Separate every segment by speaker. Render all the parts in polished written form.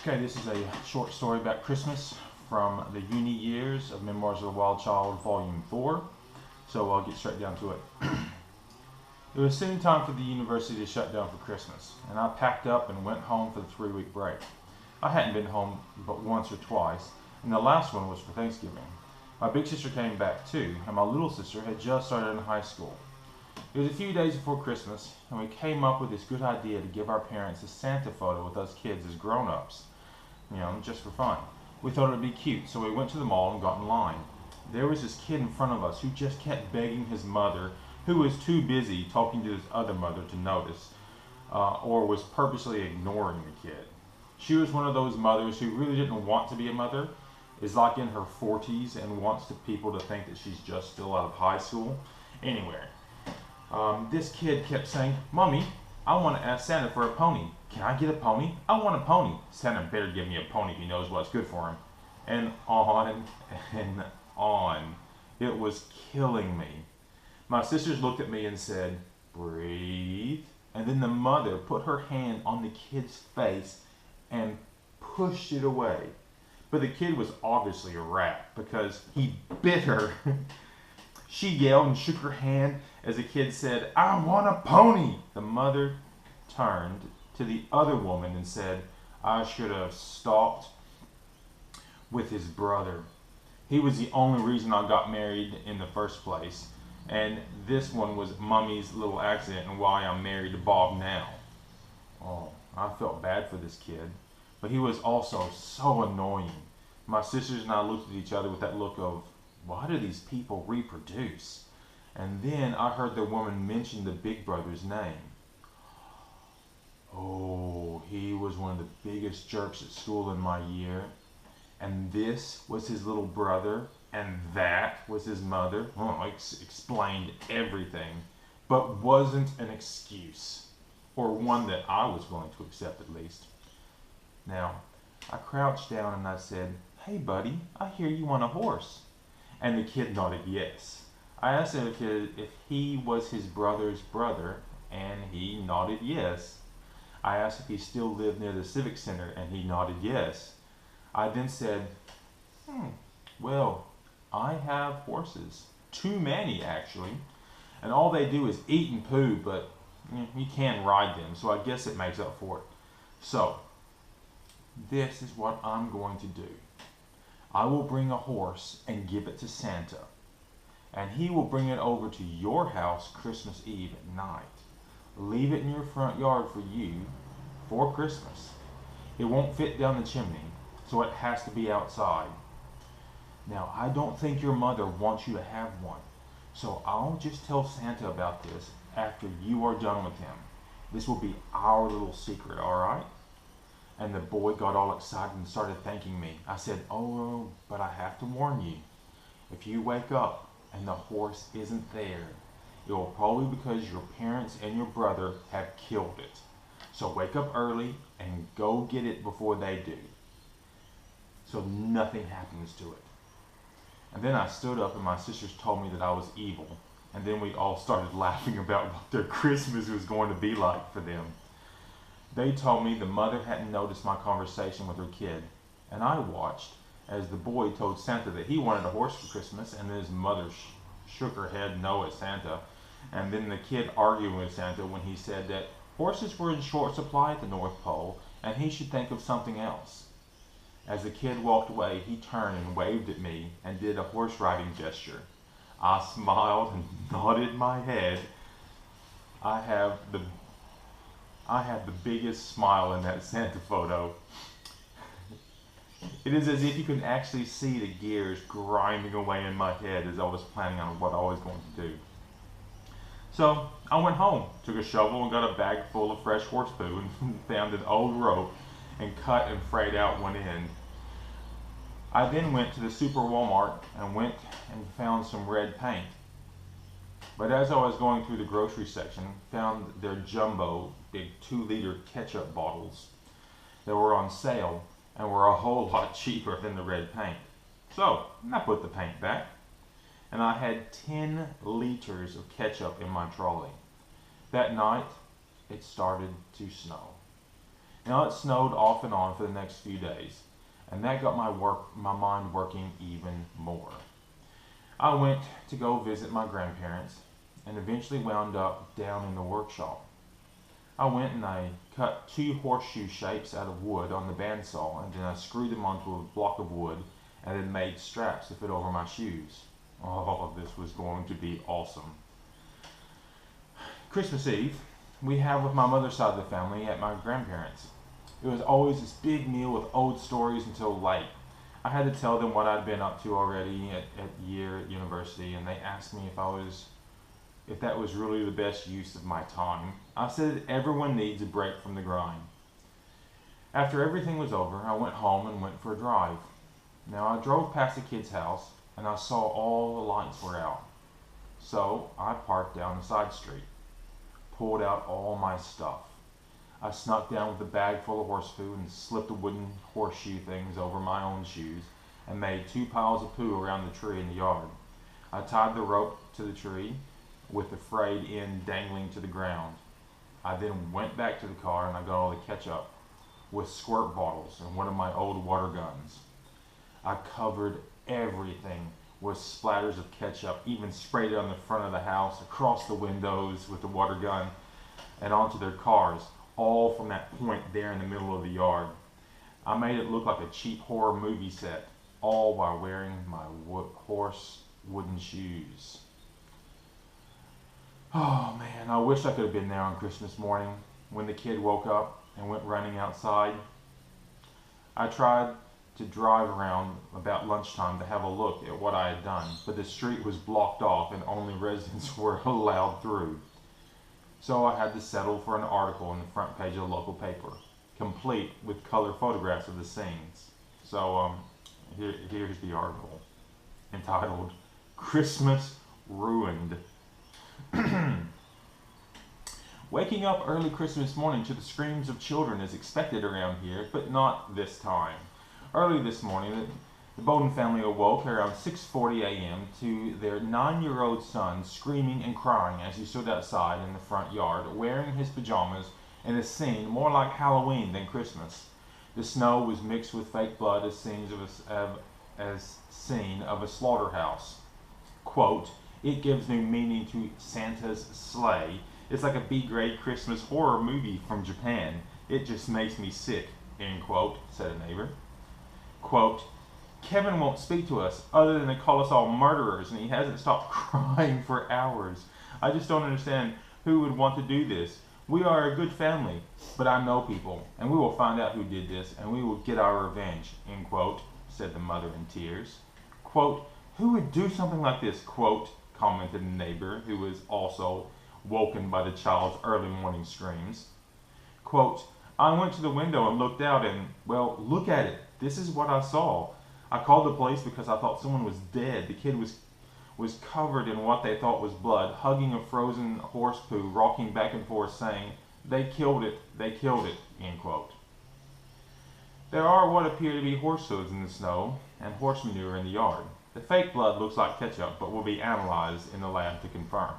Speaker 1: Okay, this is a short story about Christmas from the uni years of Memoirs of a Wild Child, Volume 4. So I'll get straight down to it. It was soon time for the university to shut down for Christmas, and I packed up and went home for the 3-week break. I hadn't been home but once or twice, and the last one was for Thanksgiving. My big sister came back too, and my little sister had just started in high school. It was a few days before Christmas, and we came up with this good idea to give our parents a Santa photo with us kids as grown-ups. Just for fun. We thought it would be cute, so we went to the mall and got in line. There was this kid in front of us who just kept begging his mother, who was too busy talking to his other mother to notice, or was purposely ignoring the kid. She was one of those mothers who really didn't want to be a mother, is like in her 40s and wants people to think that she's just still out of high school. Anyway, this kid kept saying, "Mommy, I want to ask Santa for a pony. Can I get a pony? I want a pony. Santa better give me a pony if he knows what's good for him." And on and on. It was killing me. My sisters looked at me and said, "Breathe." And then the mother put her hand on the kid's face and pushed it away. But the kid was obviously a rat because he bit her. She yelled and shook her hand as the kid said, "I want a pony." The mother turned to the other woman and said, "I should have stopped with his brother. He was the only reason I got married in the first place. And this one was Mummy's little accident and why I'm married to Bob now." Oh, I felt bad for this kid, but he was also so annoying. My sisters and I looked at each other with that look of, why do these people reproduce? And then I heard the woman mention the big brother's name. Oh, he was one of the biggest jerks at school in my year. And this was his little brother, and that was his mother. Well, explained everything, but wasn't an excuse, or one that I was willing to accept at least. Now, I crouched down and I said, "Hey buddy, I hear you want a horse." And the kid nodded yes. I asked him if he was his brother's brother, and he nodded yes. I asked if he still lived near the Civic Center, and he nodded yes. I then said, well, I have horses. Too many, actually. And all they do is eat and poo, but you can ride them, so I guess it makes up for it. So, this is what I'm going to do. I will bring a horse and give it to Santa, and he will bring it over to your house Christmas Eve at night. Leave it in your front yard for you for Christmas. It won't fit down the chimney, so it has to be outside. Now, I don't think your mother wants you to have one, so I'll just tell Santa about this after you are done with him. This will be our little secret, all right? And the boy got all excited and started thanking me. I said, "Oh, but I have to warn you. If you wake up and the horse isn't there, it will probably be because your parents and your brother have killed it. So wake up early and go get it before they do, so nothing happens to it." And then I stood up and my sisters told me that I was evil. And then we all started laughing about what their Christmas was going to be like for them. They told me the mother hadn't noticed my conversation with her kid, and I watched as the boy told Santa that he wanted a horse for Christmas, and then his mother shook her head no at Santa, and then the kid arguing with Santa when he said that horses were in short supply at the North Pole, and he should think of something else. As the kid walked away, he turned and waved at me and did a horse riding gesture. I smiled and nodded my head. I have the biggest smile in that Santa photo. It is as if you can actually see the gears grinding away in my head as I was planning on what I was going to do. So I went home, took a shovel and got a bag full of fresh horse poo and found an old rope and cut and frayed out one end. I then went to the Super Walmart and went and found some red paint. But as I was going through the grocery section, found their jumbo big 2-liter ketchup bottles that were on sale and were a whole lot cheaper than the red paint. So I put the paint back, and I had 10 liters of ketchup in my trolley. That night, it started to snow. Now it snowed off and on for the next few days, and that got my mind working even more. I went to go visit my grandparents and eventually wound up down in the workshop. I went and I cut two horseshoe shapes out of wood on the bandsaw, and then I screwed them onto a block of wood and then made straps to fit over my shoes. Oh, this was going to be awesome. Christmas Eve, we have with my mother's side of the family at my grandparents'. It was always this big meal with old stories until late. I had to tell them what I'd been up to already at year at university, and they asked me if that was really the best use of my time. I said everyone needs a break from the grind. After everything was over, I went home and went for a drive. Now I drove past the kid's house and I saw all the lights were out. So I parked down the side street, pulled out all my stuff. I snuck down with a bag full of horse poo and slipped the wooden horseshoe things over my own shoes and made two piles of poo around the tree in the yard. I tied the rope to the tree with the frayed end dangling to the ground. I then went back to the car and I got all the ketchup with squirt bottles and one of my old water guns. I covered everything with splatters of ketchup, even sprayed it on the front of the house, across the windows with the water gun, and onto their cars, all from that point there in the middle of the yard. I made it look like a cheap horror movie set, all while wearing my horse wooden shoes. Oh man, I wish I could have been there on Christmas morning when the kid woke up and went running outside. I tried to drive around about lunchtime to have a look at what I had done, but the street was blocked off and only residents were allowed through. So I had to settle for an article on the front page of the local paper, complete with color photographs of the scenes. So here's the article, entitled, "Christmas Ruined." Waking up early Christmas morning to the screams of children is expected around here, but not this time. Early this morning, the Bowden family awoke around 6:40 a.m. to their 9-year-old son screaming and crying as he stood outside in the front yard, wearing his pajamas in a scene more like Halloween than Christmas. The snow was mixed with fake blood as seen of a slaughterhouse. Quote, "It gives new meaning to Santa's sleigh. It's like a B-grade Christmas horror movie from Japan. It just makes me sick," end quote, said a neighbor. Quote, "Kevin won't speak to us other than to call us all murderers, and he hasn't stopped crying for hours. I just don't understand who would want to do this. We are a good family, but I know people, and we will find out who did this, and we will get our revenge," end quote, said the mother in tears. Quote, "Who would do something like this?" quote, commented a neighbor who was also woken by the child's early morning screams. Quote, "I went to the window and looked out and, well, look at it. This is what I saw. I called the police because I thought someone was dead. The kid was covered in what they thought was blood, hugging a frozen horse poo, rocking back and forth saying, 'They killed it, they killed it,'" end quote. There are what appear to be horse hooves in the snow and horse manure in the yard. The fake blood looks like ketchup, but will be analyzed in the lab to confirm.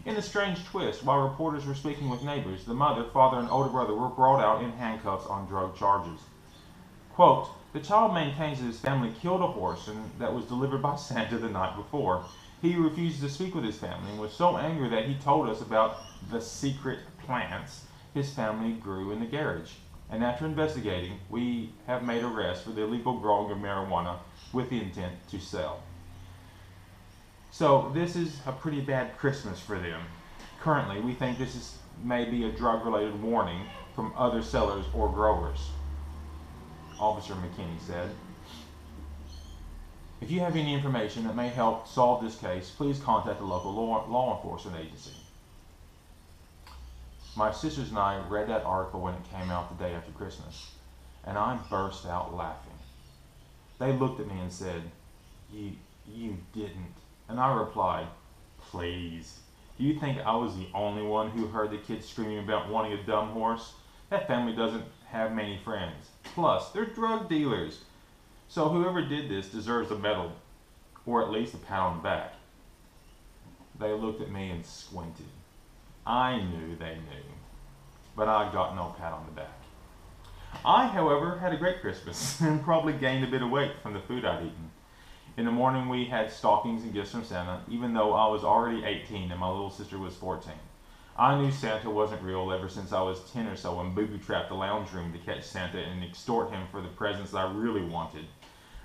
Speaker 1: In a strange twist, while reporters were speaking with neighbors, the mother, father, and older brother were brought out in handcuffs on drug charges. Quote, "The child maintains that his family killed a horse and that was delivered by Santa the night before. He refused to speak with his family and was so angry that he told us about the secret plants his family grew in the garage. And after investigating, we have made arrests for the illegal growing of marijuana with the intent to sell." So this is a pretty bad Christmas for them. Currently, we think this is maybe a drug-related warning from other sellers or growers, Officer McKinney said. If you have any information that may help solve this case, please contact the local law enforcement agency. My sisters and I read that article when it came out the day after Christmas, and I burst out laughing. They looked at me and said, You didn't." And I replied, "Please, do you think I was the only one who heard the kids screaming about wanting a dumb horse? That family doesn't have many friends. Plus, they're drug dealers. So whoever did this deserves a medal, or at least a pat on the back." They looked at me and squinted. I knew they knew, but I got no pat on the back. I, however, had a great Christmas and probably gained a bit of weight from the food I'd eaten. In the morning, we had stockings and gifts from Santa, even though I was already 18 and my little sister was 14. I knew Santa wasn't real ever since I was 10 or so and booby-trapped the lounge room to catch Santa and extort him for the presents I really wanted.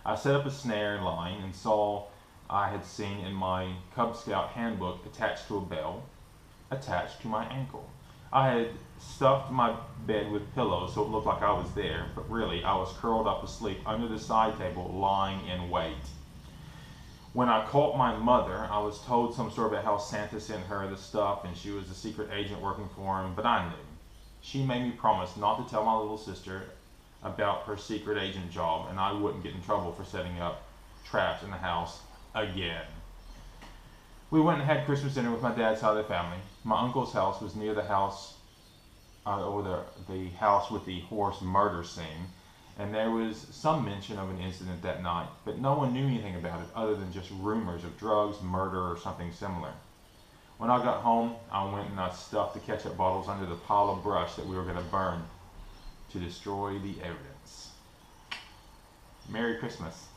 Speaker 1: I set up a snare line and saw I had seen in my Cub Scout handbook attached to a bell, attached to my ankle. I had stuffed my bed with pillows so it looked like I was there, but really I was curled up asleep under the side table lying in wait. When I caught my mother, I was told some story about how Santa sent her the stuff and she was a secret agent working for him, but I knew. She made me promise not to tell my little sister about her secret agent job, and I wouldn't get in trouble for setting up traps in the house again. We went and had Christmas dinner with my dad's side of the family. My uncle's house was near the house, or the house with the horse murder scene, and there was some mention of an incident that night, but no one knew anything about it other than just rumors of drugs, murder, or something similar. When I got home, I went and I stuffed the ketchup bottles under the pile of brush that we were going to burn to destroy the evidence. Merry Christmas.